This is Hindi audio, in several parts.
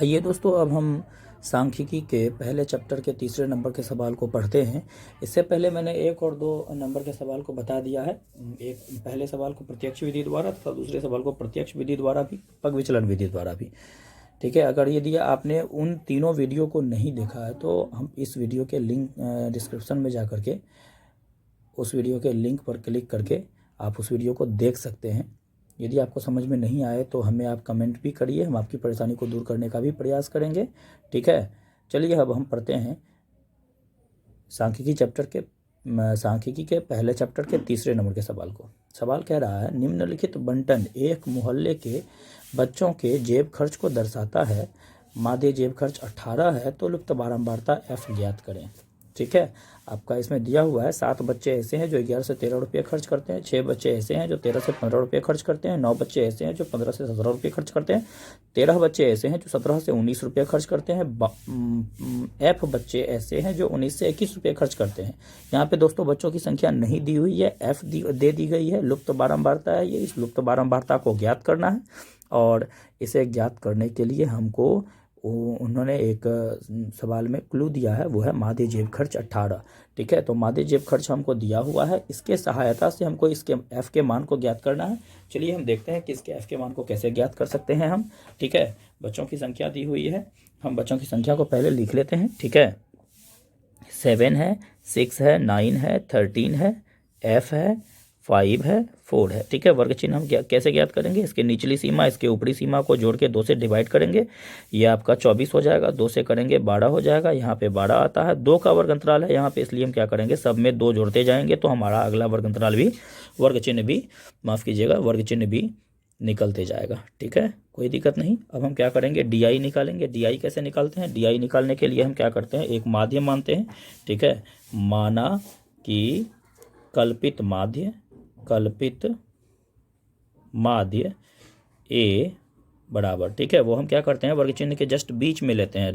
आइए दोस्तों, अब हम सांख्यिकी के पहले चैप्टर के तीसरे नंबर के सवाल को पढ़ते हैं। इससे पहले मैंने 1 और 2 नंबर के सवाल को बता दिया है। एक पहले सवाल को प्रत्यक्ष विधि द्वारा तथा दूसरे सवाल को प्रत्यक्ष विधि द्वारा भी, पग विचलन विधि द्वारा भी। ठीक है, अगर यदि आपने उन तीनों वीडियो को नहीं देखा है तो हम इस वीडियो के लिंक डिस्क्रिप्शन में जा करके उस वीडियो के लिंक पर क्लिक करके आप उस वीडियो को देख सकते हैं। यदि आपको समझ में नहीं आए तो हमें आप कमेंट भी करिए, हम आपकी परेशानी को दूर करने का भी प्रयास करेंगे। ठीक है, चलिए अब हम पढ़ते हैं सांख्यिकी के पहले चैप्टर के तीसरे नंबर के सवाल को। सवाल कह रहा है, निम्नलिखित बंटन एक मोहल्ले के बच्चों के जेब खर्च को दर्शाता है। मादे जेब खर्च 18 है तो लुप्त बारंबारता f ज्ञात करें। ठीक है, आपका इसमें दिया हुआ है 7 बच्चे ऐसे हैं जो 11 से 13 रुपये खर्च करते हैं, 6 बच्चे ऐसे हैं जो 13 से 15 रुपये खर्च करते हैं, 9 बच्चे ऐसे हैं जो 15 से 17 रुपये खर्च करते हैं, 13 बच्चे ऐसे हैं जो 17 से 19 रुपये खर्च करते हैं, f बच्चे ऐसे हैं जो 19 से 21 रुपये खर्च करते हैं। यहाँ पे दोस्तों बच्चों की संख्या नहीं दी हुई है, f दे दी गई है, लुप्त बारंबारता है ये। इस लुप्त बारंबारता को ज्ञात करना है और इसे ज्ञात करने के लिए हमको उन्होंने एक सवाल में क्लू दिया है, वो है मादे जेब खर्च 18। ठीक है, तो मादे जेब खर्च हमको दिया हुआ है, इसके सहायता से हमको इसके f के मान को ज्ञात करना है। चलिए हम देखते हैं कि इसके f के मान को कैसे ज्ञात कर सकते हैं हम। ठीक है, बच्चों की संख्या दी हुई है, हम बच्चों की संख्या को पहले लिख लेते हैं। ठीक है, 7 है, 6 है, 9 है, 13 है, f है, 5 है, 4 है। ठीक है, वर्ग चिन्ह हम कैसे ज्ञात करेंगे? इसके निचली सीमा इसके ऊपरी सीमा को जोड़ के 2 से डिवाइड करेंगे, ये आपका 24 हो जाएगा। 2 से करेंगे 12 हो जाएगा, यहाँ पे 12 आता है। 2 का वर्ग अंतराल है यहाँ पे, इसलिए हम क्या करेंगे, सब में 2 जोड़ते जाएंगे तो हमारा अगला वर्ग अंतराल भी, वर्ग चिन्ह भी, माफ़ कीजिएगा, वर्ग चिन्ह भी निकलते जाएगा। ठीक है, कोई दिक्कत नहीं। अब हम क्या करेंगे, DI निकालेंगे। DI कैसे निकालते हैं? DI निकालने के लिए हम क्या करते हैं, एक माध्य मानते हैं। ठीक है, माना कि कल्पित माध्य A बराबर, ठीक है, वो हम क्या करते हैं, वर्ग चिन्ह के जस्ट बीच में लेते हैं।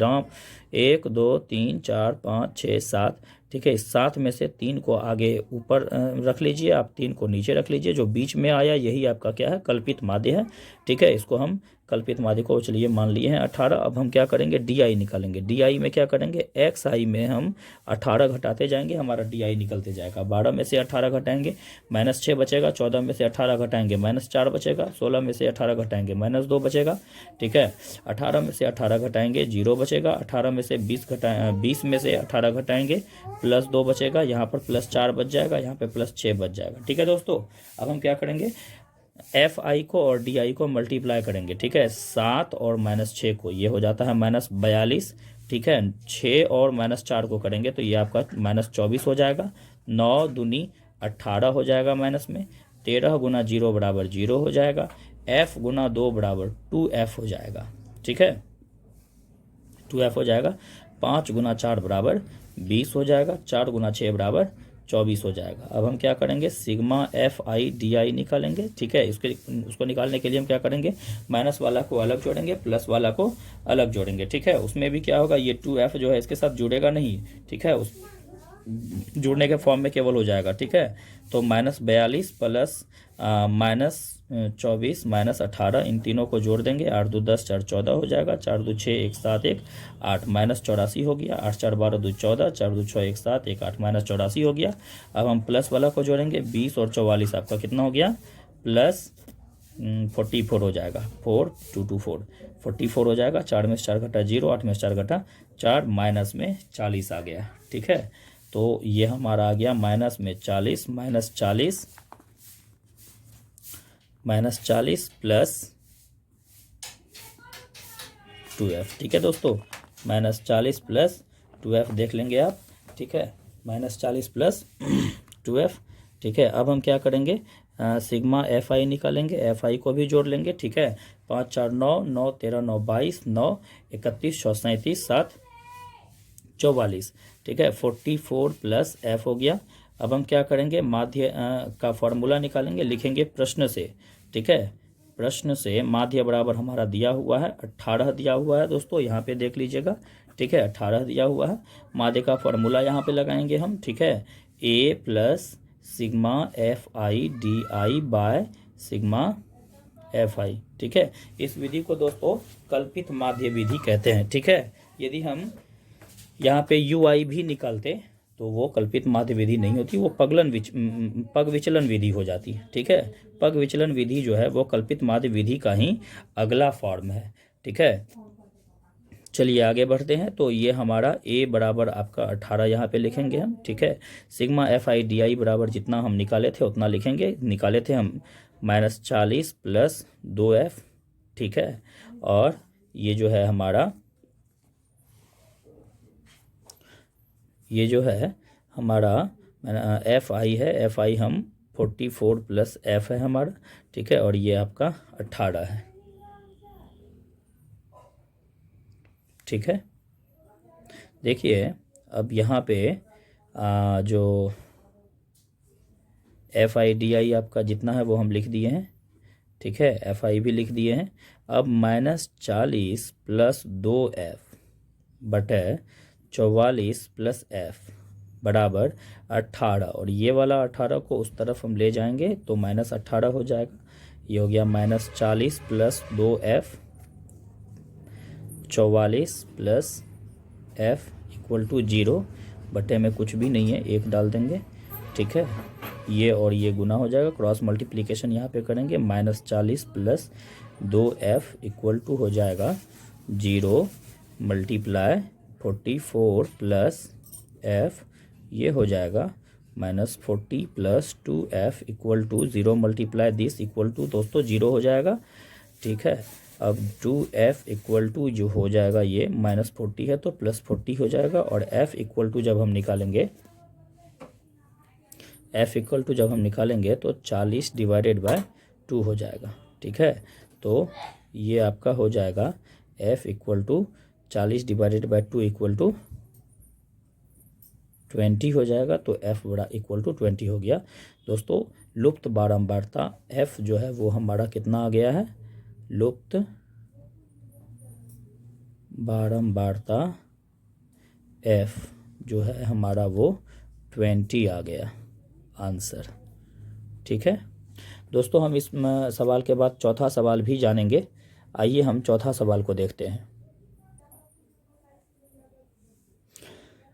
1 2 3 4 5 6 7। ठीक है, इस 7 में से 3 को आगे ऊपर रख लीजिए, आप 3 को नीचे रख लीजिए। जो बीच में आया यही आपका क्या है, कल्पित माध्य है। ठीक है, इसको हम कल्पित माध्य को चलिए मान लिए हैं 18। अब हम क्या करेंगे, DI निकालेंगे। DI में क्या करेंगे, XI में हम 18 घटाते जाएंगे, हमारा DI निकलते जाएगा। 12 में से 18 घटाएंगे, -6 बचेगा। 14 में से 18 घटाएंगे, -4 बचेगा। 16 में से 18 घटाएंगे, -2 बचेगा। ठीक है, 18 में से 18 घटाएंगे, 0 बचेगा। 18 में से 20 में से 18 घटाएंगे, +2 बचेगा। यहाँ पर +4 बच जाएगा, यहाँ पे +6 बच जाएगा। ठीक है दोस्तों, अब हम क्या करेंगे, FI को और DI को मल्टीप्लाई करेंगे। ठीक है, 7 और -6 को, ये हो जाता है -42। ठीक है, 6 और -4 को करेंगे तो ये आपका -24 हो जाएगा। 9 दूनी 18 हो जाएगा माइनस में। 13 गुना 0 बराबर 0 हो जाएगा। F गुना 2 बराबर 2F हो जाएगा। ठीक है, 2F हो जाएगा। 5 गुना 4 बराबर 20 हो जाएगा। 4 गुना 6 बराबर 24 हो जाएगा। अब हम क्या करेंगे, सिग्मा FI DI निकालेंगे। ठीक है, उसको निकालने के लिए हम क्या करेंगे, माइनस वाला को अलग जोड़ेंगे, प्लस वाला को अलग जोड़ेंगे। ठीक है, उसमें भी क्या होगा, ये 2F जो है इसके साथ जुड़ेगा नहीं। ठीक है, उस जुड़ने के फॉर्म में केवल हो जाएगा। ठीक है, तो -42 प्लस -24 -18, इन तीनों को जोड़ देंगे। 8 2 10 4 14 हो जाएगा। 4 2 6 1 7 1 8 -84 हो गया। 8 4 12 2 14, 4 2 6 1 7 1 8 -84 हो गया। अब हम प्लस वाला को जोड़ेंगे। 20 और 44 आपका कितना हो गया, +44 हो जाएगा। 4 2 2 4 44 हो जाएगा। 4 में से 4 घटा 0, 8 में से 4 घटा 4, माइनस में 40 आ गया। ठीक है, तो ये हमारा आ गया माइनस में 40, -40 प्लस 2F। ठीक है दोस्तों, -40 प्लस 2F देख लेंगे आप। ठीक है, -40 प्लस 2F। ठीक है, अब हम क्या करेंगे, सिग्मा FI निकालेंगे। FI को भी जोड़ लेंगे। ठीक है, 5 4 9 9 13 9 22 9 31 6 37 7 44। ठीक है, 44 प्लस F हो गया। अब हम क्या करेंगे, माध्य का फॉर्मूला निकालेंगे, लिखेंगे प्रश्न से। ठीक है, प्रश्न से माध्य बराबर हमारा दिया हुआ है 18 दिया हुआ है दोस्तों, यहाँ पे देख लीजिएगा। ठीक है, 18 दिया हुआ है। माध्य का फॉर्मूला यहाँ पे लगाएंगे हम। ठीक है, A plus sigma FI DI by sigma FI। ठीक है, इस विधि को दोस्तों कल्पित माध्य विधि कहते हैं। ठीक है, यदि हम यहाँ पे UI भी निकालते तो वो कल्पित माध्य विधि नहीं होती, वो पग विचलन विधि हो जाती है। ठीक है, पग विचलन विधि जो है वो कल्पित माध्य विधि का ही अगला फॉर्म है। ठीक है, चलिए आगे बढ़ते हैं। तो ये हमारा A बराबर आपका 18 यहाँ पे लिखेंगे हम। ठीक है, सिग्मा FI/DI बराबर जितना हम निकाले थे उतना लिखेंगे। निकाले थे हम -40 + 2F। ठीक है, और ये जो है हमारा FI है। FI हम 44 + F है हमारा। ठीक है, और ये आपका 18 है। ठीक है, देखिए अब यहाँ पे जो FI/DI आपका जितना है वो हम लिख दिए हैं। ठीक है, FI भी लिख दिए हैं। अब -40 + 2F बटे 44 + F बराबर 18, और ये वाला 18 को उस तरफ हम ले जाएंगे तो -18 हो जाएगा। ये हो गया -40 + 2F 44 + F = 0, बटे में कुछ भी नहीं है, 1 डाल देंगे। ठीक है, ये और ये गुना हो जाएगा, क्रॉस मल्टीप्लिकेशन यहाँ पे करेंगे। -40 + 2F = हो जाएगा 0 × 44 + F, ये हो जाएगा -40 + 2F = 0 × दिस दोस्तों 0 हो जाएगा। ठीक है, अब 2F = जो हो जाएगा ये -40 है तो +40 हो जाएगा, और F = जब हम निकालेंगे तो 40/2 हो जाएगा। ठीक है, तो ये आपका हो जाएगा F = 40/2 = 20 हो जाएगा। तो F बड़ा = 20 हो गया। दोस्तों लुप्त बारंबारता F जो है वो हमारा कितना आ गया है? लुप्त बारंबारता F जो है हमारा वो 20 आ गया आंसर। ठीक है दोस्तों, हम इस सवाल के बाद चौथा सवाल भी जानेंगे। आइए हम चौथा सवाल को देखते हैं।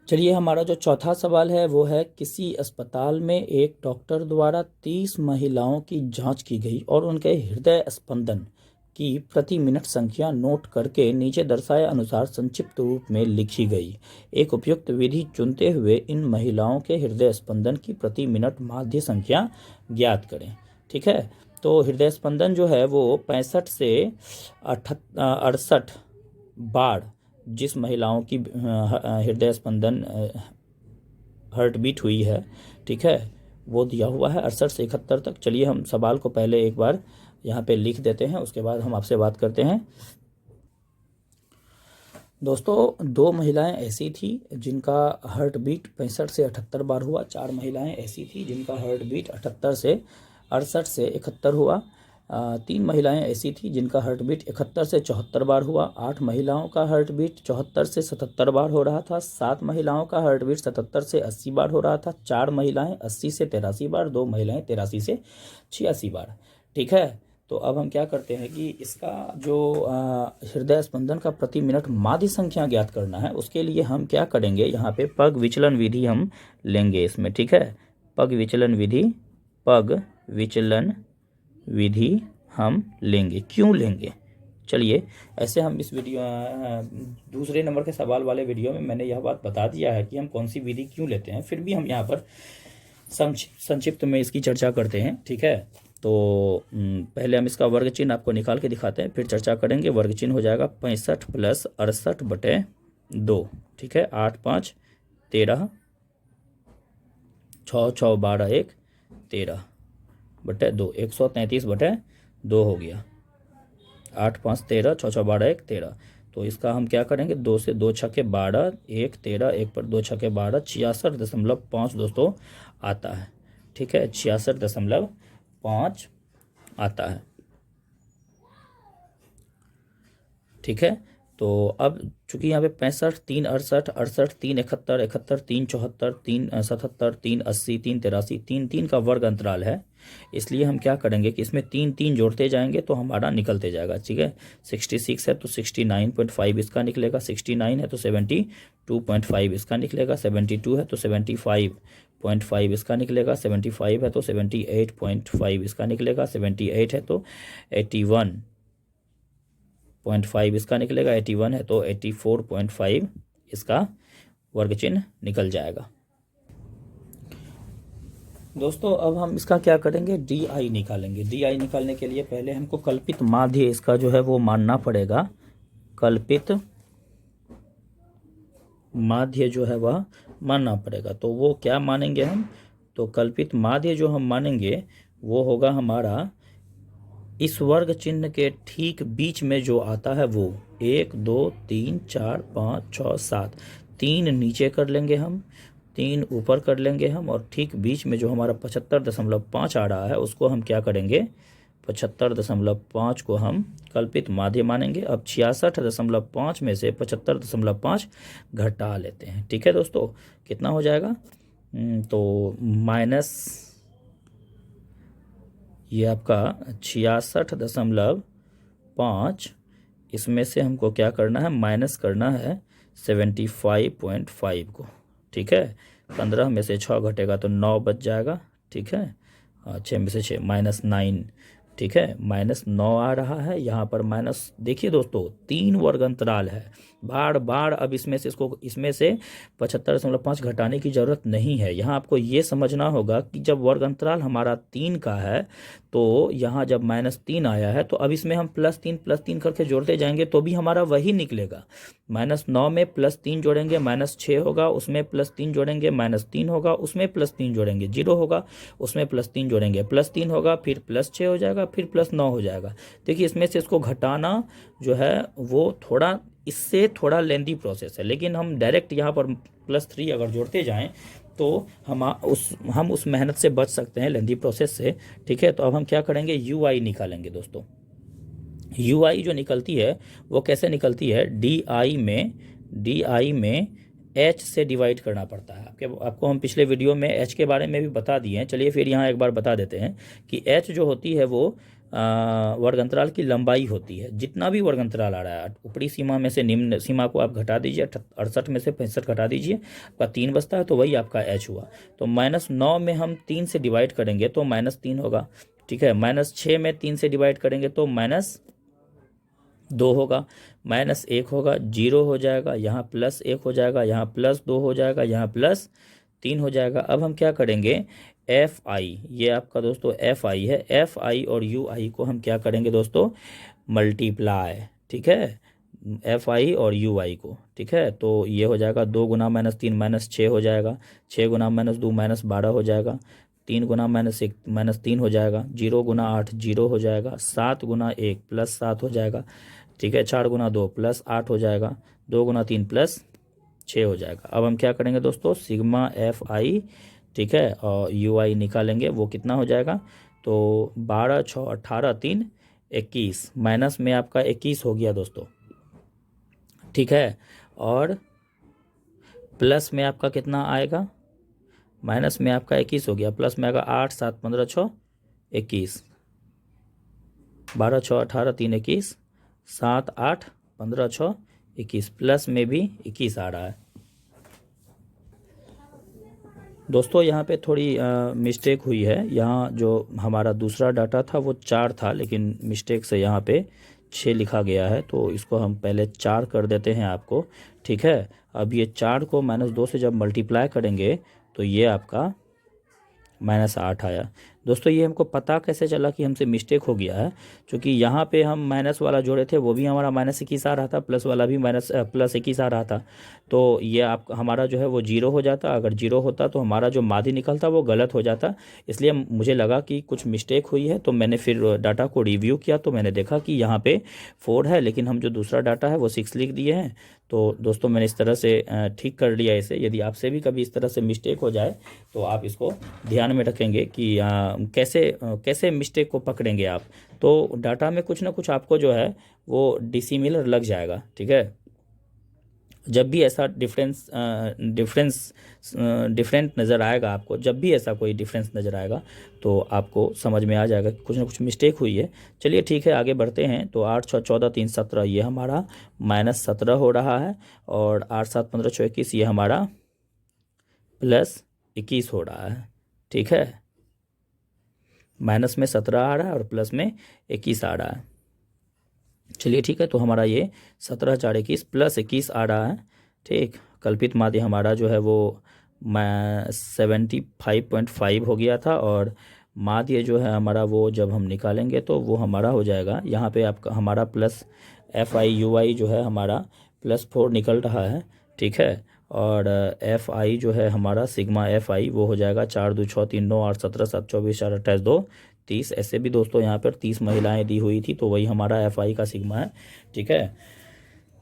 चलिए, हमारा जो चौथा सवाल है वो है, किसी अस्पताल में एक डॉक्टर द्वारा 30 महिलाओं की जांच की गई और उनके हृदय स्पंदन की प्रति मिनट संख्या नोट करके नीचे दर्शाए अनुसार संक्षिप्त रूप में लिखी गई। एक उपयुक्त विधि चुनते हुए इन महिलाओं के हृदय स्पंदन की प्रति मिनट माध्य संख्या ज्ञात करें। ठीक है, तो हृदय स्पंदन जो है वो 65 से 68 बार जिस महिलाओं की हृदय स्पंदन हार्ट बीट हुई है, ठीक है, वो दिया हुआ है 68 से 71 तक। चलिए हम सवाल को पहले एक बार यहाँ पे लिख देते हैं, उसके बाद हम आपसे बात करते हैं। दोस्तों 2 महिलाएं ऐसी थी जिनका हार्ट बीट 65 से 78 बार हुआ। 4 महिलाएं ऐसी थी जिनका हार्ट बीट 68 से 71 हुआ। 3 महिलाएं ऐसी थी जिनका हार्ट बीट 71 से 74 बार हुआ। 8 महिलाओं का हार्ट बीट 74 से 77 बार हो रहा था। 7 महिलाओं का हार्ट बीट 77 से 80 बार हो रहा था। 4 महिलाएं 80 से 83 बार, 2 महिलाएं 83 से 86 बार। ठीक है, तो अब हम क्या करते हैं कि इसका जो हृदय स्पंदन का प्रति मिनट माध्य संख्या ज्ञात करना है, उसके लिए हम क्या करेंगे, यहाँ पे पग विचलन विधि हम लेंगे इसमें। ठीक है, पग विचलन विधि हम लेंगे। क्यों लेंगे? चलिए, ऐसे हम इस वीडियो दूसरे नंबर के सवाल वाले वीडियो में मैंने यह बात बता दिया है कि हम कौन सी विधि क्यों लेते हैं, फिर भी हम यहाँ पर संक्षिप्त में इसकी चर्चा करते हैं। ठीक है, तो पहले हम इसका वर्ग चिन्ह आपको निकाल के दिखाते हैं, फिर चर्चा करेंगे। वर्ग चिन्ह हो जाएगा 65 + 68/2। ठीक है, 8 5 13, 6 6 12 1 13/2, 133/2 हो गया। 8 5 13, 6 6 12 1 13। तो इसका हम क्या करेंगे, 2 से 2 छक्के 12, 1 13, 1 पर 2 छक्के 12, 66.5 दोस्तों आता है। ठीक है, 66.5 आता है। ठीक है, तो अब चूंकि यहाँ पे 65, 3 68, 68, 3 71, 71, 3 74, 3 77, 3 80, 3 83, 3 3 का वर्ग अंतराल है। इसलिए हम क्या करेंगे कि इसमें 3 3 जोड़ते जाएंगे तो हमारा निकलते जाएगा, ठीक है। 66 है तो 69.5 इसका निकलेगा, 69 है तो 72.5 इसका निकलेगा, 72 है तो 75.5 इसका निकलेगा, 75 है तो 78.5 इसका निकलेगा, 78 है तो 81.5 इसका निकलेगा, 81 है तो 84.5 इसका वर्ग चिन्ह निकल जाएगा। दोस्तों अब हम इसका क्या करेंगे, डी आई निकालेंगे। डी आई निकालने के लिए पहले हमको कल्पित माध्य इसका जो है वो मानना पड़ेगा। कल्पित माध्य जो है वह मानना पड़ेगा। तो वो क्या मानेंगे हम, तो कल्पित माध्य जो हम मानेंगे वो होगा हमारा इस वर्ग चिन्ह के ठीक बीच में जो आता है वो 1 2 3 4 5 6 7, 3 नीचे कर लेंगे हम, 3 ऊपर कर लेंगे हम, और ठीक बीच में जो हमारा 75.5 आ रहा है उसको हम क्या करेंगे, 75.5 को हम कल्पित माध्य मानेंगे। अब 66.5 में से 75.5 घटा लेते हैं, ठीक है दोस्तों। कितना हो जाएगा, तो माइनस ये आपका 66.5, इसमें से हमको क्या करना है, माइनस करना है 75.5 को, ठीक है। 15 में से 6 घटेगा तो 9 बच जाएगा, ठीक है। 6 में से 6 -9, ठीक है, -9 आ रहा है यहाँ पर। माइनस देखिए दोस्तों 3 वर्ग अंतराल है, बार बार अब इसमें से 75.5 घटाने की ज़रूरत नहीं है। यहाँ आपको ये समझना होगा कि जब वर्ग अंतराल हमारा 3 का है तो यहाँ जब -3 आया है तो अब इसमें हम +3 करके जोड़ते जाएंगे तो भी हमारा वही निकलेगा। -9 में +3 जोड़ेंगे -6 होगा, उसमें +3 जोड़ेंगे -3 होगा, उसमें +3 जोड़ेंगे 0 होगा, उसमें +3 जोड़ेंगे +3 होगा, फिर +6 हो जाएगा, फिर +9 हो जाएगा। देखिए इसमें से इसको घटाना जो है वो थोड़ा इससे थोड़ा लेंदी प्रोसेस है, लेकिन हम डायरेक्ट यहाँ पर +3 अगर जोड़ते जाएं तो हम उस मेहनत से बच सकते हैं, लेंदी प्रोसेस से, ठीक है। तो अब हम क्या करेंगे, यू आई निकालेंगे दोस्तों। यू आई जो निकलती है वो कैसे निकलती है, डी आई में एच से डिवाइड करना पड़ता है। आपको हम पिछले वीडियो में एच के बारे में भी बता दिए हैं। चलिए फिर यहाँ एक बार बता देते हैं कि एच जो होती है वो वर्ग अंतराल की लंबाई होती है। जितना भी वर्ग अंतराल आ रहा है, ऊपरी सीमा में से निम्न सीमा को आप घटा दीजिए, 68 में से 65 घटा दीजिए, आपका 3 बचता है, तो वही आपका एच हुआ। तो -9 में हम 3 से डिवाइड करेंगे तो -3 होगा, ठीक है। -6 में 3 से डिवाइड करेंगे तो -2 होगा, -1 होगा, 0 हो जाएगा, यहाँ +1 हो जाएगा, यहाँ +2 हो जाएगा, यहाँ +3 हो जाएगा। अब हम क्या करेंगे, एफ आई, ये आपका दोस्तों एफ आई है, एफ आई और यू आई को हम क्या करेंगे दोस्तों, मल्टीप्लाई, ठीक है, एफ आई और यू आई को, ठीक है। तो ये हो जाएगा 2 गुना -3 -6 हो जाएगा, 6 गुना -2 -12 हो जाएगा, 3 गुना -1 -3 हो जाएगा, 0 गुना 8 0 हो जाएगा, 7 गुना 1 +7 हो जाएगा, ठीक है, 4 गुना 2 +8 हो जाएगा, 2 गुना 3 +6 हो जाएगा। अब हम क्या करेंगे दोस्तों, सिग्मा एफ आई, ठीक है, और यू आई निकालेंगे, वो कितना हो जाएगा, तो 12 6 18 3 21, माइनस में आपका 21 हो गया दोस्तों, ठीक है, और प्लस में आपका कितना आएगा, माइनस में आपका 21 हो गया, प्लस में आएगा 8 7 15 6 21, 12 6 18 3 21, 7 8 15 6 21, प्लस में भी 21 आ रहा है दोस्तों। यहाँ पे थोड़ी मिस्टेक हुई है, यहाँ जो हमारा दूसरा डाटा था वो 4 था, लेकिन मिस्टेक से यहाँ पे 6 लिखा गया है, तो इसको हम पहले 4 कर देते हैं आपको, ठीक है। अब ये 4 को -2 से जब मल्टीप्लाई करेंगे तो ये आपका -8 आया दोस्तों। ये हमको पता कैसे चला कि हमसे मिस्टेक हो गया है, क्योंकि यहाँ पे हम माइनस वाला जोड़े थे वो भी हमारा -21 आ रहा था, प्लस वाला भी +21 आ रहा था, तो ये आप हमारा जो है वो 0 हो जाता। अगर 0 होता तो हमारा जो माध्य निकलता वो गलत हो जाता, इसलिए मुझे लगा कि कुछ मिस्टेक हुई है, तो मैंने फिर डाटा को रिव्यू किया तो मैंने देखा कि यहाँ पे 4 है, लेकिन हम जो दूसरा डाटा है वो 6 लिख दिए हैं। तो दोस्तों मैंने इस तरह से ठीक कर लिया इसे। यदि आपसे भी कभी इस तरह से मिस्टेक हो जाए तो आप इसको ध्यान में रखेंगे कि कैसे मिस्टेक को पकड़ेंगे आप, तो डाटा में कुछ ना कुछ आपको जो है वो डिसिमिलर लग जाएगा, ठीक है। जब भी ऐसा डिफरेंट नज़र आएगा आपको, जब भी ऐसा कोई डिफरेंस नज़र आएगा तो आपको समझ में आ जाएगा कि कुछ ना कुछ मिस्टेक हुई है। चलिए ठीक है, आगे बढ़ते हैं। तो 8 6 14 3 17 ये हमारा -17 हो रहा है, और 8 7 15 6 21 ये हमारा +21 हो रहा है। ठीक है, माइनस में 17 आ रहा है और प्लस में 21 आ रहा है। चलिए ठीक है, तो हमारा ये 17 4 21 +21 आ रहा है। ठीक, कल्पित माध्य हमारा जो है वो 75.5 हो गया था, और माध्य जो है हमारा वो जब हम निकालेंगे तो वो हमारा हो जाएगा, यहाँ पे आपका हमारा +FI/UI जो है हमारा +4 निकल रहा है। ठीक है, और FI जो है हमारा सिग्मा FI वो हो जाएगा 4 2 6 3 9 8 17 7 24 4 28 2 30। ऐसे भी दोस्तों यहाँ पर 30 महिलाएं दी हुई थी, तो वही हमारा FI का सिग्मा है। ठीक है,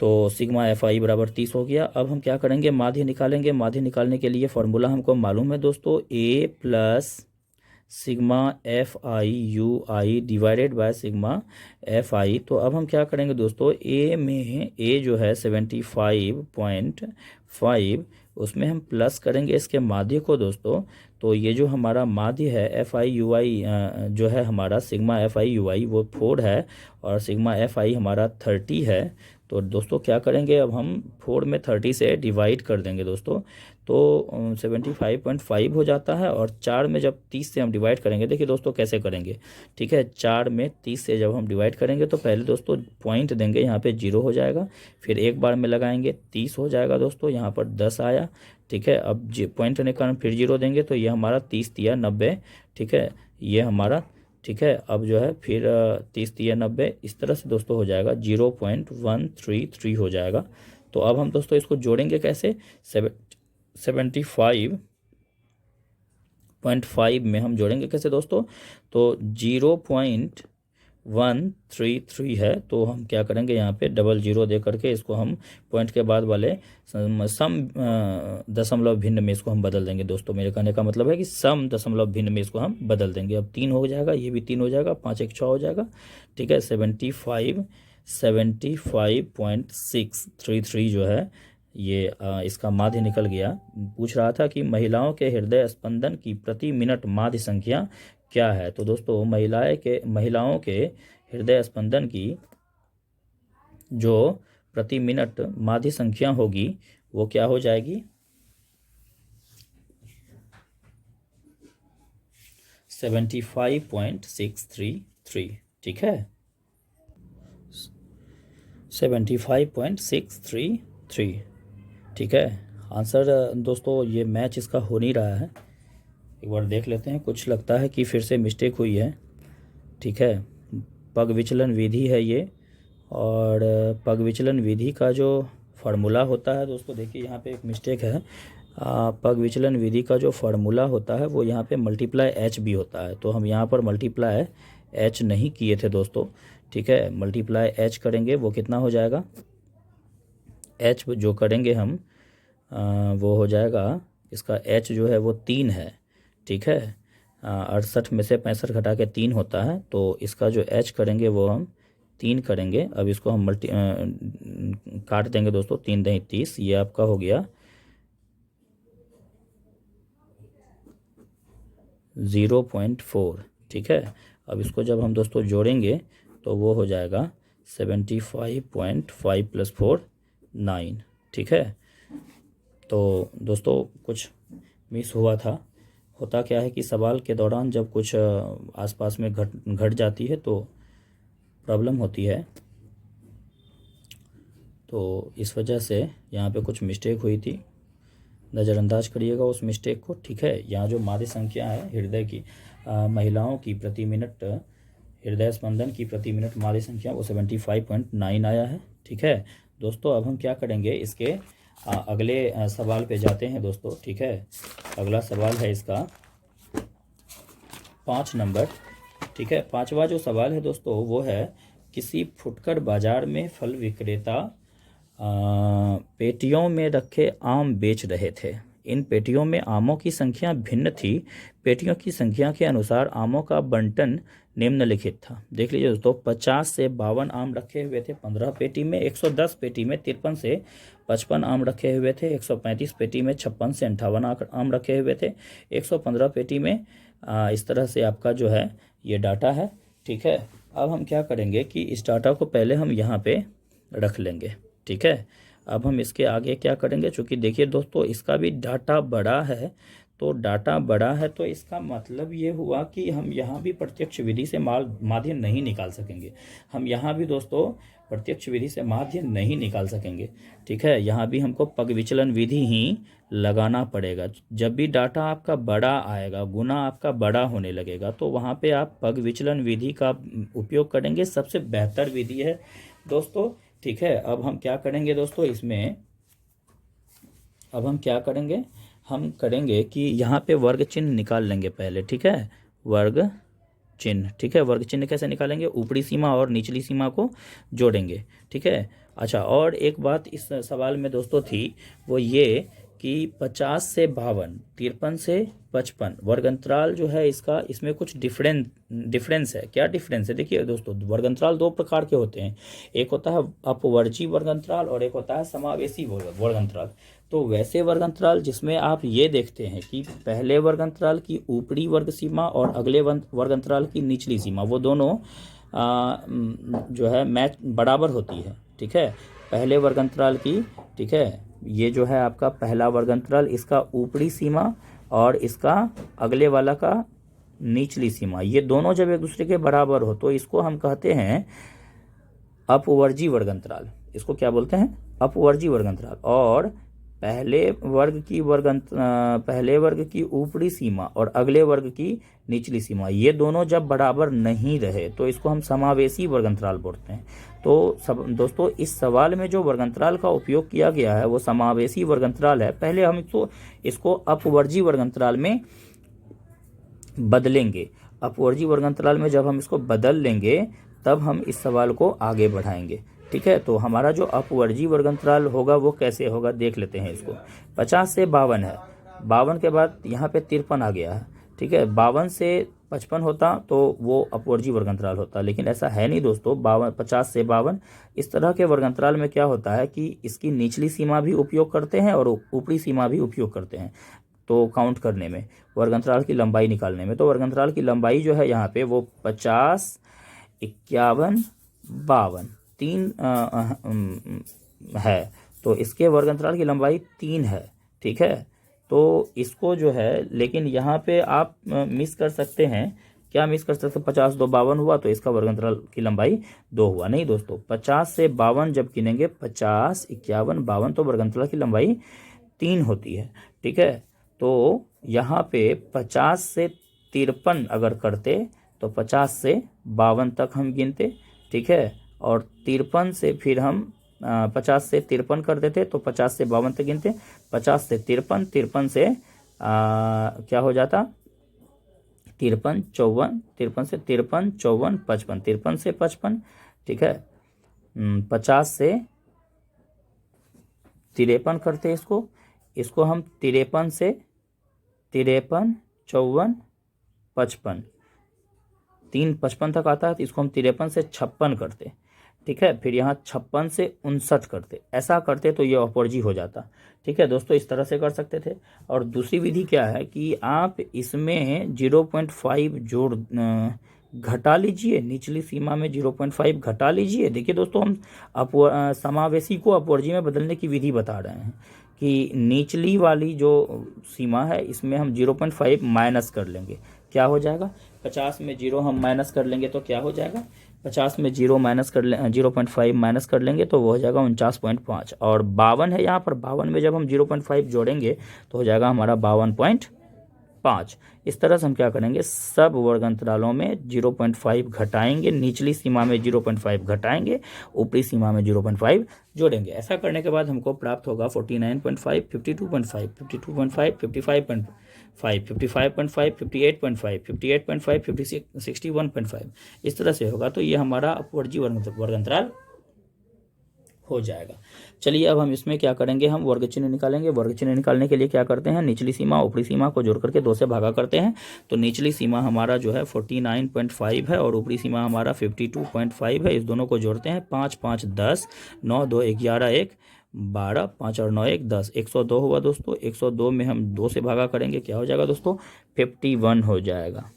तो सिग्मा FI बराबर 30 हो गया। अब हम क्या करेंगे, माध्य निकालेंगे। माध्य निकालने के लिए फॉर्मूला हमको मालूम है दोस्तों, A plus sigma FI/UI divided by sigma FI। तो अब हम क्या करेंगे दोस्तों, A जो है 75.5, उसमें हम प्लस करेंगे इसके माध्य को दोस्तों। तो ये जो हमारा माध्य है FI/UI जो है हमारा सिग्मा FI/UI वो 4 है, और सिग्मा FI हमारा 30 है। तो दोस्तों क्या करेंगे, अब हम 4 में 30 से डिवाइड कर देंगे दोस्तों, तो 75.5 हो जाता है। और 4 में जब 30 से हम डिवाइड करेंगे, देखिए दोस्तों कैसे करेंगे। ठीक है, 4 में 30 से जब हम डिवाइड करेंगे तो पहले दोस्तों पॉइंट देंगे, यहाँ पे 0 हो जाएगा, फिर एक बार में लगाएंगे 30 हो जाएगा दोस्तों, यहाँ पर 10 आया। ठीक है, अब पॉइंट होने के कारण फिर 0 देंगे, तो ये हमारा 30 तिया 90। ठीक है, ये हमारा, ठीक है, अब जो है फिर 30 तिया 90, इस तरह से दोस्तों हो जाएगा 0.133 हो जाएगा। तो अब हम दोस्तों इसको जोड़ेंगे कैसे, 75.5 में हम जोड़ेंगे कैसे दोस्तों, तो 0.133 है, तो हम क्या करेंगे, यहाँ पे डबल 0 दे करके इसको हम पॉइंट के बाद वाले सम दशमलव भिन्न में इसको हम बदल देंगे दोस्तों। मेरे कहने का मतलब है कि सम दशमलव भिन्न में इसको हम बदल देंगे। अब 3 हो जाएगा, ये भी 3 हो जाएगा, 5 1 6 हो जाएगा। ठीक है, 75.633 जो है ये इसका माध्य निकल गया। पूछ रहा था कि महिलाओं के हृदय स्पंदन की प्रति मिनट माध्य संख्या क्या है। तो दोस्तों महिलाओं के हृदय स्पंदन की जो प्रति मिनट माध्य संख्या होगी वो क्या हो जाएगी, 75.633। ठीक है, 75.633। ठीक है, आंसर दोस्तों ये मैच इसका हो नहीं रहा है, एक बार देख लेते हैं। कुछ लगता है कि फिर से मिस्टेक हुई है। ठीक है, पग विचलन विधि है ये, और पग विचलन विधि का जो फार्मूला होता है दोस्तों, देखिए यहाँ पे एक मिस्टेक है। पग विचलन विधि का जो फार्मूला होता है वो यहाँ पे मल्टीप्लाई H भी होता है, तो हम यहाँ पर मल्टीप्लाई H नहीं किए थे दोस्तों। ठीक है, मल्टीप्लाई H करेंगे वो कितना हो जाएगा, H जो करेंगे हम वो हो जाएगा, इसका H जो है वो 3 है। ठीक है, 68 में से 65 घटा के 3 होता है, तो इसका जो H करेंगे वो हम 3 करेंगे। अब इसको हम काट देंगे दोस्तों, 3 दही 30, ये आपका हो गया 0.4। ठीक है, अब इसको जब हम दोस्तों जोड़ेंगे तो वो हो जाएगा 75.5 + 4 9। ठीक है, तो दोस्तों कुछ मिस हुआ था। होता क्या है कि सवाल के दौरान जब कुछ आसपास में घट जाती है तो प्रॉब्लम होती है, तो इस वजह से यहाँ पे कुछ मिस्टेक हुई थी, नज़रअंदाज करिएगा उस मिस्टेक को। ठीक है, यहाँ जो माध्य संख्या है हृदय की महिलाओं की प्रति मिनट हृदय स्पंदन की प्रति मिनट माध्य संख्या वो 75.9 आया है। ठीक है दोस्तों, अब हम क्या करेंगे, इसके अगले सवाल पे जाते हैं दोस्तों। ठीक है, अगला सवाल है इसका 5 नंबर। ठीक है, 5वां जो सवाल है दोस्तों वो है, किसी फुटकर बाजार में फल विक्रेता पेटियों में रखे आम बेच रहे थे। इन पेटियों में आमों की संख्या भिन्न थी। पेटियों की संख्या के अनुसार आमों का बंटन निम्नलिखित था। देख लीजिए दोस्तों, 50 से 52 आम रखे हुए थे 15 पेटी में, 110 पेटी में 53 से 55 आम रखे हुए थे, 135 पेटी में 56 से 58 आम रखे हुए थे, 115 पेटी में इस तरह से आपका जो है ये डाटा है। ठीक है, अब हम क्या करेंगे कि इस डाटा को पहले हम यहाँ पे रख लेंगे। ठीक है, अब हम इसके आगे क्या करेंगे, चूँकि देखिए दोस्तों इसका भी डाटा बड़ा है, तो डाटा बड़ा है तो इसका मतलब ये हुआ कि हम यहाँ भी प्रत्यक्ष विधि से माध्य नहीं निकाल सकेंगे। हम यहाँ भी दोस्तों प्रत्यक्ष विधि से माध्य नहीं निकाल सकेंगे। ठीक है, यहाँ भी हमको पग विचलन विधि ही लगाना पड़ेगा। जब भी डाटा आपका बड़ा आएगा, गुना आपका बड़ा होने लगेगा, तो वहाँ पे आप पग विचलन विधि का उपयोग करेंगे। सबसे बेहतर विधि है दोस्तों। ठीक है, अब हम क्या करेंगे दोस्तों, इसमें अब हम क्या करेंगे, हम करेंगे कि यहाँ पे वर्ग चिन्ह निकाल लेंगे पहले। ठीक है, वर्ग चिन्ह। ठीक है, वर्ग चिन्ह कैसे निकालेंगे, ऊपरी सीमा और निचली सीमा को जोड़ेंगे। ठीक है, अच्छा, और एक बात इस सवाल में दोस्तों थी, वो ये कि 50 से 52, 53 से 55 वर्गंतराल जो है इसका, इसमें कुछ डिफरेंस है। क्या डिफरेंस है, देखिए दोस्तों, वर्गंतराल दो प्रकार के होते हैं, एक होता है अपवर्जी वर्गंतराल और एक होता है समावेशी वर्गंतराल। तो वैसे वर्गंतराल जिसमें आप ये देखते हैं कि पहले वर्गंतराल की ऊपरी वर्ग सीमा और अगले वर्गंतराल की निचली सीमा, वो दोनों जो है मैच बराबर होती है। ठीक है, पहले वर्गंतराल की, ठीक है, ये जो है आपका पहला वर्गंतराल, इसका ऊपरी सीमा और इसका अगले वाला का निचली सीमा, ये दोनों जब एक दूसरे के बराबर हो तो इसको हम कहते हैं अपवर्जी वर्गंतराल। इसको क्या बोलते हैं, अपवर्जी वर्गंतराल। और पहले वर्ग की ऊपरी सीमा और अगले वर्ग की निचली सीमा, ये दोनों जब बराबर नहीं रहे तो इसको हम समावेशी वर्गंतराल बोलते हैं। तो दोस्तों इस सवाल में जो वर्गंतराल का उपयोग किया गया है वो समावेशी वर्गंतराल है। पहले हम इसको अपवर्जी वर्गंतराल में बदलेंगे। अपवर्जी वर्गंतराल में जब हम इसको बदल लेंगे तब हम इस सवाल को आगे बढ़ाएंगे। ठीक है, तो हमारा जो अपवर्जी वर्गंतराल होगा वो कैसे होगा, देख लेते हैं इसको। 50 से 52 है, 52 के बाद यहाँ पे 53 आ गया है। ठीक है, 52 से 55 होता तो वो अपवर्जी वर्गंतराल होता, लेकिन ऐसा है नहीं दोस्तों। 50 से 52 इस तरह के वर्गंतराल में क्या होता है कि इसकी निचली सीमा भी उपयोग करते हैं और ऊपरी सीमा भी उपयोग करते हैं। तो काउंट करने में, वर्गंतराल की लंबाई निकालने में, तो वर्गंतराल की लंबाई जो है यहाँ पे वो 50, 51, 52 3 है। तो इसके वर्गंतराल की लंबाई 3 है। ठीक है, तो इसको जो है, लेकिन यहाँ पे आप मिस कर सकते हैं। क्या मिस कर सकते हैं, 50 2 52 हुआ तो इसका वर्गंतराल की लंबाई 2 हुआ। नहीं दोस्तों, 50 से 52 जब गिनेंगे, 50, 51, 52, तो वर्गंतराल की लंबाई 3 होती है। ठीक है, तो यहाँ पे 50 से 53 अगर करते तो 50 से 52 तक हम गिनते। ठीक है, और 53 से फिर हम 50 से 53 कर देते तो 50 से 52 तक गिनते। 50 से 53, 53 से क्या हो जाता, 53, 54, 53 से 53, 54, 55, 53 से 55। ठीक है, 50 से 53 करते इसको हम 53 से 53, 54, 55, 3 55 तक आता है, तो इसको हम 53 से 56 करते। ठीक है, फिर यहाँ 56 से 59 करते। ऐसा करते तो ये अपवर्जी हो जाता। ठीक है दोस्तों, इस तरह से कर सकते थे। और दूसरी विधि क्या है कि आप इसमें 0.5 जोड़ घटा लीजिए, निचली सीमा में 0.5 घटा लीजिए। देखिए दोस्तों, हम समावेशी को अपवर्जी में बदलने की विधि बता रहे हैं कि निचली वाली जो सीमा है इसमें हम 0.5 माइनस कर लेंगे। क्या हो जाएगा, 50 में 0 हम माइनस कर लेंगे तो क्या हो जाएगा, 50 में 0 माइनस कर 0.5 माइनस कर लेंगे तो वो हो जाएगा 49.5। और 52 है यहाँ पर, 52 में जब हम 0.5 जोड़ेंगे तो हो जाएगा हमारा 52.5। इस तरह से हम क्या करेंगे, सब वर्गंतरालों में 0.5 घटाएंगे, निचली सीमा में 0.5 घटाएंगे, ऊपरी सीमा में 0.5 जोड़ेंगे। ऐसा करने के बाद हमको प्राप्त होगा 49.5, 52.5, 52.5, 55.5, 55.5, 58.5, 58.5, 61.5। इस तरह से होगा। तो ये हमारा अपवर्जी वर्गंतराल हो जाएगा। चलिए अब हम इसमें क्या करेंगे, हम वर्ग चिन्ह निकालेंगे। वर्ग चिन्ह निकालने के लिए क्या करते हैं, निचली सीमा ऊपरी सीमा को जोड़ करके 2 से भागा करते हैं। तो निचली सीमा हमारा जो है 49.5 है और ऊपरी सीमा हमारा 52.5 है। इस दोनों को जोड़ते हैं, 5 5 10, 9 2 11, 1 12, 5 और 9 1 10, 102 हुआ दोस्तों। 102 में हम 2 से भागा करेंगे, क्या हो जाएगा दोस्तों, 51 हो जाएगा।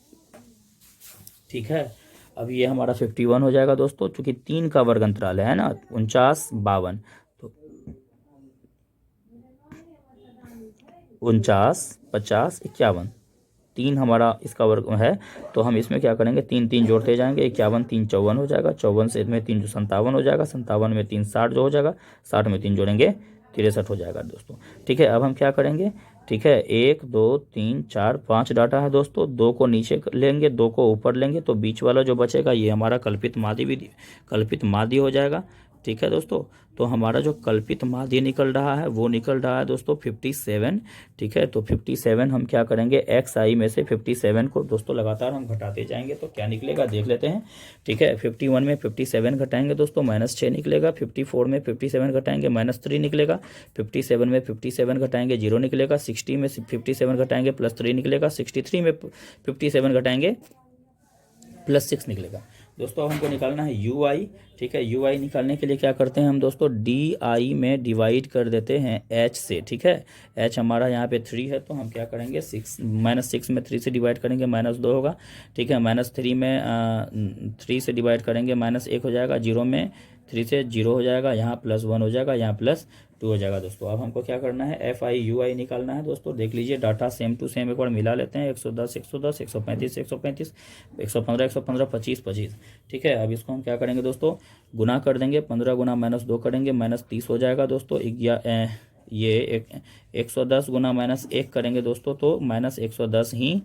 ठीक है, अब ये हमारा 51 हो जाएगा दोस्तों, चूंकि 3 का वर्ग अंतराल है ना, 49 52, तो 49 50 51, 3 हमारा इसका वर्ग है। तो हम इसमें क्या करेंगे, 3 3 जोड़ते जाएंगे, 51 3 54 हो जाएगा, 54 से में 3 जो 57 हो जाएगा, 57 में 3 60 जो हो जाएगा, 60 में 3 जोड़ेंगे 63 हो जाएगा दोस्तों। ठीक है, अब हम क्या करेंगे, ठीक है, 1 2 3 4 5 डाटा है दोस्तों, 2 को नीचे लेंगे, 2 को ऊपर लेंगे, तो बीच वाला जो बचेगा ये हमारा कल्पित माध्य हो जाएगा। ठीक है दोस्तों, तो हमारा जो कल्पित माध्य निकल रहा है वो निकल रहा है दोस्तों 57। ठीक है, तो 57 हम क्या करेंगे, एक्स आई में से 57 को दोस्तों लगातार हम घटाते जाएंगे तो क्या निकलेगा देख लेते हैं। ठीक है, 51 में 57 घटाएंगे दोस्तों -6 निकलेगा, 54 में 57 घटाएंगे -3 निकलेगा, 57 में 57 घटाएंगे 0 निकलेगा, 60 में 57 घटाएंगे +3 निकलेगा, 63 में 57 घटाएंगे +6 निकलेगा। दोस्तों अब हमको निकालना है यू आई। ठीक है, यू आई निकालने के लिए क्या करते हैं हम दोस्तों, डी आई में डिवाइड कर देते हैं एच से। ठीक है, एच हमारा यहाँ पे 3 है, तो हम क्या करेंगे, -6 में 3 से डिवाइड करेंगे -2 होगा। ठीक है, -3 में 3 से डिवाइड करेंगे -1 हो जाएगा, 0 में 3 से 0 हो जाएगा, यहाँ +1 हो जाएगा, यहाँ +2 हो जाएगा दोस्तों। अब हमको क्या करना है, एफ आई यू आई निकालना है दोस्तों। देख लीजिए डाटा सेम टू सेम एक बार मिला लेते हैं, 110 110, 135 135, 115 115, 25 25। ठीक है, अब इसको हम क्या करेंगे दोस्तों, गुना कर देंगे, 15 गुना -2 करेंगे, -30 हो जाएगा दोस्तों। ये 110 गुना -1 करेंगे दोस्तों, तो -110 ही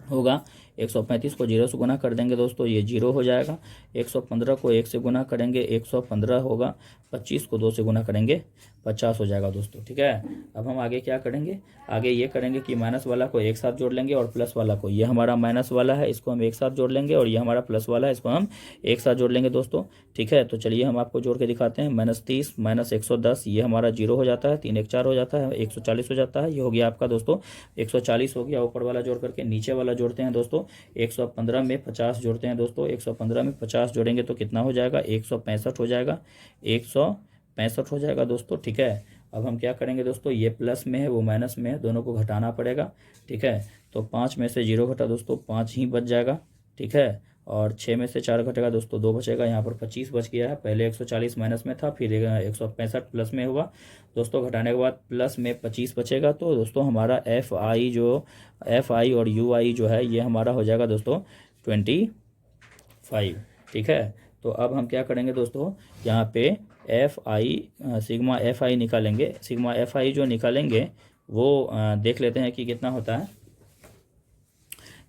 होगा। 135 को 0 से गुना कर देंगे दोस्तों, ये 0 हो जाएगा। 115 को 1 से गुना करेंगे, 115 होगा। 25 को 2 से गुना करेंगे, 50 हो जाएगा दोस्तों। ठीक है, अब हम आगे क्या करेंगे, आगे ये करेंगे कि माइनस वाला को एक साथ जोड़ लेंगे और प्लस वाला को, ये हमारा माइनस वाला है इसको हम एक साथ जोड़ लेंगे और ये हमारा प्लस वाला है इसको हम एक साथ जोड़ लेंगे दोस्तों। ठीक है, तो चलिए हम आपको जोड़ के दिखाते हैं। -30 -110 ये हमारा 0 हो जाता है, 3 1 4 हो जाता है, 140 हो जाता है। ये हो गया आपका दोस्तों 140 हो गया ऊपर वाला जोड़ करके। नीचे वाला जोड़ते हैं दोस्तों, 115 में 50 जोड़ते हैं दोस्तों। 115 में 50 जोड़ेंगे तो कितना हो जाएगा, 165 हो जाएगा, 165 हो जाएगा दोस्तों। ठीक है, अब हम क्या करेंगे दोस्तों, ये प्लस में है वो माइनस में है, दोनों को घटाना पड़ेगा। ठीक है, तो 5 में से 0 घटा दोस्तों, 5 ही बच जाएगा। ठीक है, और 6 में से 4 घटेगा दोस्तों, 2 बचेगा। यहाँ पर 25 बच गया है, पहले 140 माइनस में था, फिर 165 प्लस में हुआ दोस्तों। घटाने के बाद प्लस में 25 बचेगा। तो दोस्तों हमारा एफ आई और यू आई जो है ये हमारा हो जाएगा दोस्तों 25। ठीक है, तो अब हम क्या करेंगे दोस्तों, यहाँ पे F I sigma F I निकालेंगे। सिग्मा एफ आई जो निकालेंगे वो देख लेते हैं कि कितना होता है।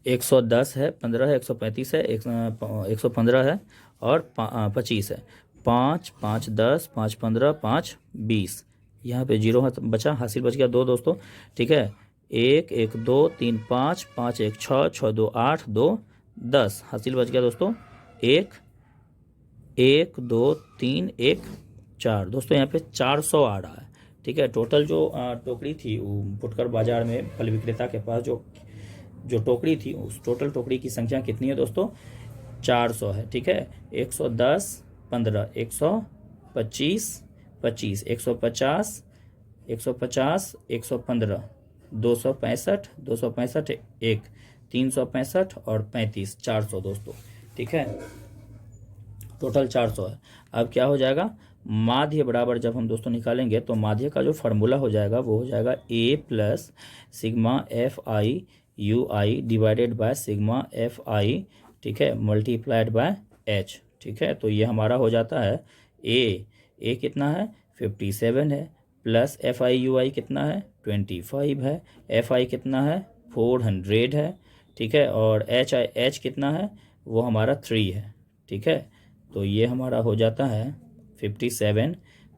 110 है, 15 है, 135 है, 115 है और 25 है। 5 5 10, 5 15, 5 20, यहाँ पे 0 बचा, हासिल बच गया 2 दोस्तों। ठीक है, 1 1 2 3 5, 5 1 6, 6 2 8, 2 10 हासिल बच गया दोस्तों। 1 1 2 3 1 4 दोस्तों, यहाँ पे 400 आ रहा है। ठीक है, टोटल जो टोकरी थी फुटकर बाजार में फल विक्रेता के पास जो टोकरी थी, उस टोटल टोकरी की संख्या कितनी है दोस्तों, 400 है। ठीक है, 110 15, 125 25, 150 150, 115, 265 265, 1 365 और 35, 400 दोस्तों। ठीक है, टोटल 400 है। अब क्या हो जाएगा, माध्य बराबर जब हम दोस्तों निकालेंगे तो माध्य का जो फार्मूला हो जाएगा वो हो जाएगा A plus sigma F I you I divided by sigma F आई, ठीक है, मल्टीप्लाइड बाय H। ठीक है, तो ये हमारा हो जाता है A कितना है 57 है, प्लस एफ आई यू आई कितना है 25 है, एफ आई कितना है 400 है। ठीक है, और H कितना है वो हमारा 3 है। ठीक है, तो ये हमारा हो जाता है 57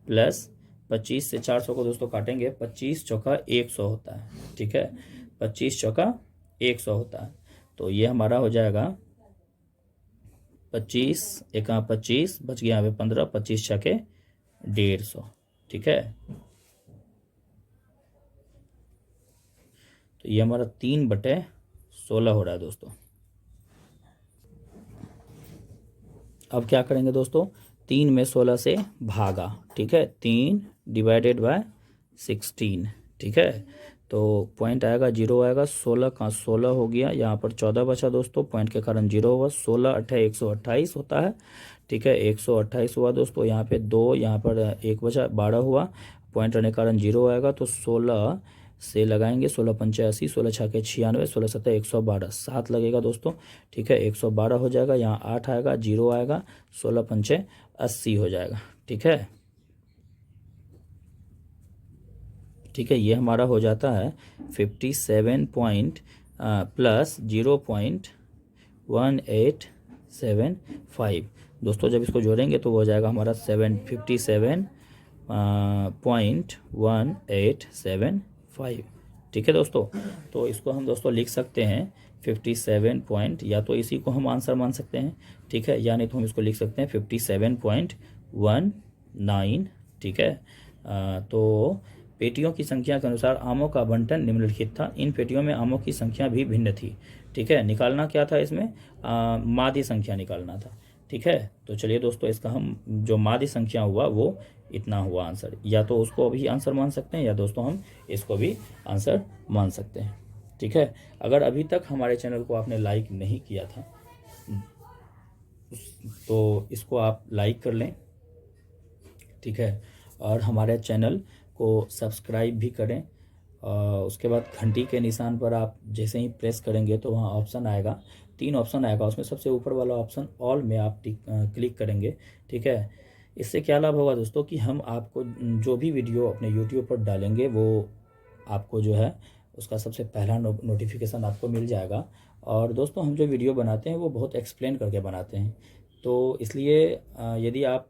प्लस 25 से 400 को दोस्तों काटेंगे, 25 चौका 100 होता है। ठीक है, 25 चौका 100 होता है, तो ये हमारा हो जाएगा 25 1 25 बच गया यहाँ पे 15, 25 छके 150, ठीक है। तो ये हमारा 3/16 हो रहा है दोस्तों। अब क्या करेंगे दोस्तों, 3 में 16 से भागा, ठीक है, 3 डिवाइडेड बाय 16, ठीक है। तो पॉइंट आएगा 0 आएगा, 16 का 16 हो गया, यहाँ पर 14 बचा दोस्तों, पॉइंट के कारण 0 हुआ, 16 8 128 होता है, ठीक है, 128 हुआ दोस्तों। यहाँ पे 2, यहाँ पर 1 बचा, 12 हुआ, पॉइंट रहने के कारण 0 आएगा। तो 16 से लगाएंगे, 16 पंचे 80, 16 छक्के 96, 16 सत्तर 112, 7 लगेगा दोस्तों, ठीक है, 112 हो जाएगा। यहाँ 8 आएगा, 0 आएगा, 16 पंचे 80 हो जाएगा, ठीक है, ठीक है। ये हमारा हो जाता है 57 पॉइंट प्लस 0.1875 दोस्तों। जब इसको जोड़ेंगे तो वो हो जाएगा हमारा 57.1875, ठीक है दोस्तों। तो इसको हम दोस्तों लिख सकते हैं 57 पॉइंट, या तो इसी को हम आंसर मान सकते हैं, ठीक है, या नहीं तो हम इसको लिख सकते हैं 57.19, ठीक है। तो पेटियों की संख्या के अनुसार आमों का आवंटन निम्नलिखित था। इन पेटियों में आमों की संख्या भी भिन्न थी, ठीक है। निकालना क्या था इसमें, मादी संख्या निकालना था, ठीक है। तो चलिए दोस्तों, इसका हम जो मादी संख्या हुआ वो इतना हुआ आंसर, या तो उसको भी आंसर मान सकते हैं, या दोस्तों हम इसको भी आंसर मान सकते हैं, ठीक है। अगर अभी तक हमारे चैनल को आपने लाइक नहीं किया था तो इसको आप लाइक कर लें, ठीक है, और हमारे चैनल को सब्सक्राइब भी करें। उसके बाद घंटी के निशान पर आप जैसे ही प्रेस करेंगे तो वहाँ ऑप्शन आएगा, 3 ऑप्शन आएगा, उसमें सबसे ऊपर वाला ऑप्शन ऑल में आप क्लिक करेंगे, ठीक है। इससे क्या लाभ होगा दोस्तों कि हम आपको जो भी वीडियो अपने यूट्यूब पर डालेंगे वो आपको जो है उसका सबसे पहला नोटिफिकेशन आपको मिल जाएगा। और दोस्तों हम जो वीडियो बनाते हैं वो बहुत एक्सप्लेन करके बनाते हैं, तो इसलिए यदि आप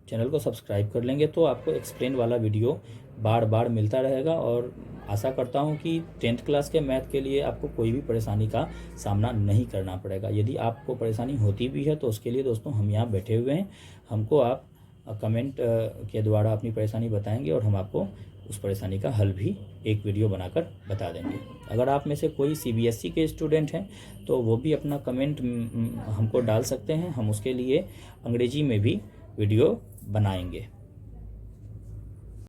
चैनल को सब्सक्राइब कर लेंगे तो आपको एक्सप्लेन वाला वीडियो बार बार मिलता रहेगा। और आशा करता हूं कि 10th क्लास के मैथ के लिए आपको कोई भी परेशानी का सामना नहीं करना पड़ेगा। यदि आपको परेशानी होती भी है तो उसके लिए दोस्तों हम यहाँ बैठे हुए हैं, हमको आप कमेंट के द्वारा अपनी परेशानी बताएंगे और हम आपको उस परेशानी का हल भी एक वीडियो बनाकर बता देंगे। अगर आप में से कोई CBSE के स्टूडेंट हैं तो वो भी अपना कमेंट हमको डाल सकते हैं, हम उसके लिए अंग्रेजी में भी वीडियो बनाएंगे।